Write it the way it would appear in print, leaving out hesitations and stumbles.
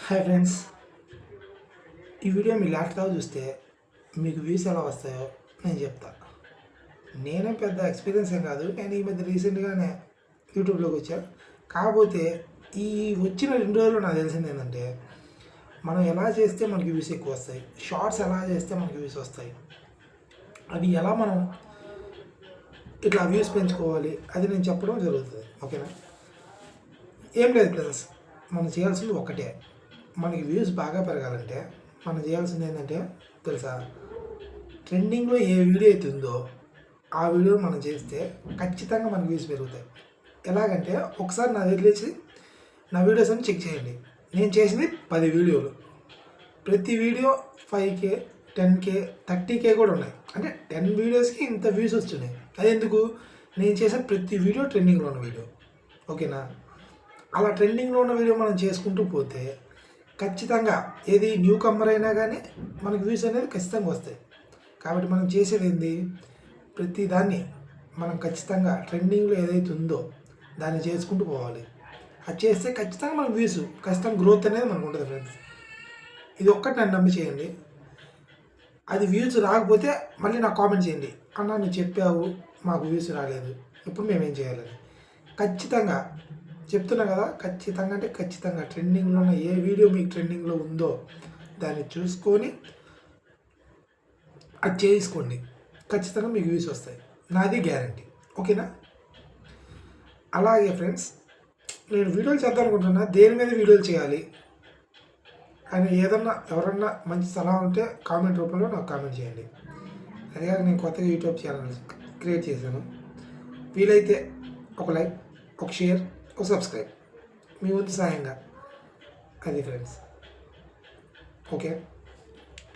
Hi friends, ఈ video మీ లాస్ట్లో చూస్తే మీకు వ్యూస్ ఎలా వస్తాయో నేను చెప్తా. నేనేం పెద్ద ఎక్స్పీరియన్స్ ఏం కాదు. నేను ఈ మధ్య రీసెంట్గానే యూట్యూబ్లోకి వచ్చా. కాకపోతే ఈ వచ్చిన 2 రోజులు నాకు తెలిసింది ఏంటంటే, మనం ఎలా చేస్తే మనకి వ్యూస్ ఎక్కువ వస్తాయి, షార్ట్స్ ఎలా చేస్తే మనకి వ్యూస్ వస్తాయి, అది ఎలా మనం ఇట్లా వ్యూస్ పెంచుకోవాలి, అది నేను చెప్పడం జరుగుతుంది. ఓకేనా? ఏం లేదు ఫ్రెండ్స్, మనం చేయాల్సింది ఒకటే. మనకి వ్యూస్ బాగా పెరగాలంటే మనం చేయాల్సింది ఏంటంటే తెలుసా, ట్రెండింగ్లో ఏ వీడియో అయితే ఉందో ఆ వీడియో మనం చేస్తే ఖచ్చితంగా మనకి వ్యూస్ పెరుగుతాయి. ఎలాగంటే ఒకసారి నా వదిలేసి నా వీడియోస్ అని చెక్ చేయండి. నేను చేసింది 10 వీడియోలు, ప్రతి వీడియో 5K 10K 30K కూడా ఉన్నాయి. అంటే 10 వీడియోస్కి ఇంత వ్యూస్ వస్తున్నాయి. అది ఎందుకు? నేను చేసే ప్రతి వీడియో ట్రెండింగ్లో ఉన్న వీడియో. ఓకేనా? అలా ట్రెండింగ్లో ఉన్న వీడియో మనం చేసుకుంటూ పోతే ఖచ్చితంగా ఏది న్యూ కమ్మర్ అయినా కానీ మనకి వ్యూస్ అనేది ఖచ్చితంగా వస్తాయి. కాబట్టి మనం చేసేది ఏంది, ప్రతి దాన్ని మనం ఖచ్చితంగా ట్రెండింగ్లో ఏదైతే ఉందో దాన్ని చేసుకుంటూ పోవాలి. అది చేస్తే ఖచ్చితంగా మనకు వ్యూస్, ఖచ్చితంగా గ్రోత్ అనేది మనకు ఉంటుంది ఫ్రెండ్స్. ఇది ఒక్కటి నన్ను నమ్మి చేయండి. అది వ్యూస్ రాకపోతే మళ్ళీ నాకు కామెంట్ చేయండి, అన్న నువ్వు చెప్పావు మాకు వ్యూస్ రాలేదు, ఇప్పుడు మేమేం చేయాలని. ఖచ్చితంగా చెప్తున్నా కదా, ఖచ్చితంగా అంటే ఖచ్చితంగా ట్రెండింగ్లో ఉన్న ఏ వీడియో మీకు ట్రెండింగ్లో ఉందో దాన్ని చూసుకొని అది చేసుకోండి. ఖచ్చితంగా మీకు వ్యూస్ వస్తాయి, నాది గ్యారంటీ. ఓకేనా? అలాగే ఫ్రెండ్స్, నేను వీడియోలు చేద్దాం అనుకుంటున్నా, దేని మీద వీడియోలు చేయాలి అని ఏదన్నా ఎవరన్నా మంచి సలహా ఉంటే కామెంట్ రూపంలో నాకు కామెంట్ చేయండి. అదేగాక నేను కొత్తగా యూట్యూబ్ ఛానల్ క్రియేట్ చేశాను. వీలైతే ఒక లైక్, ఒక షేర్, ఒక సబ్స్క్రైబ్ మీ వంతు సాయంగా. అది ఫ్రెండ్స్. ఓకే.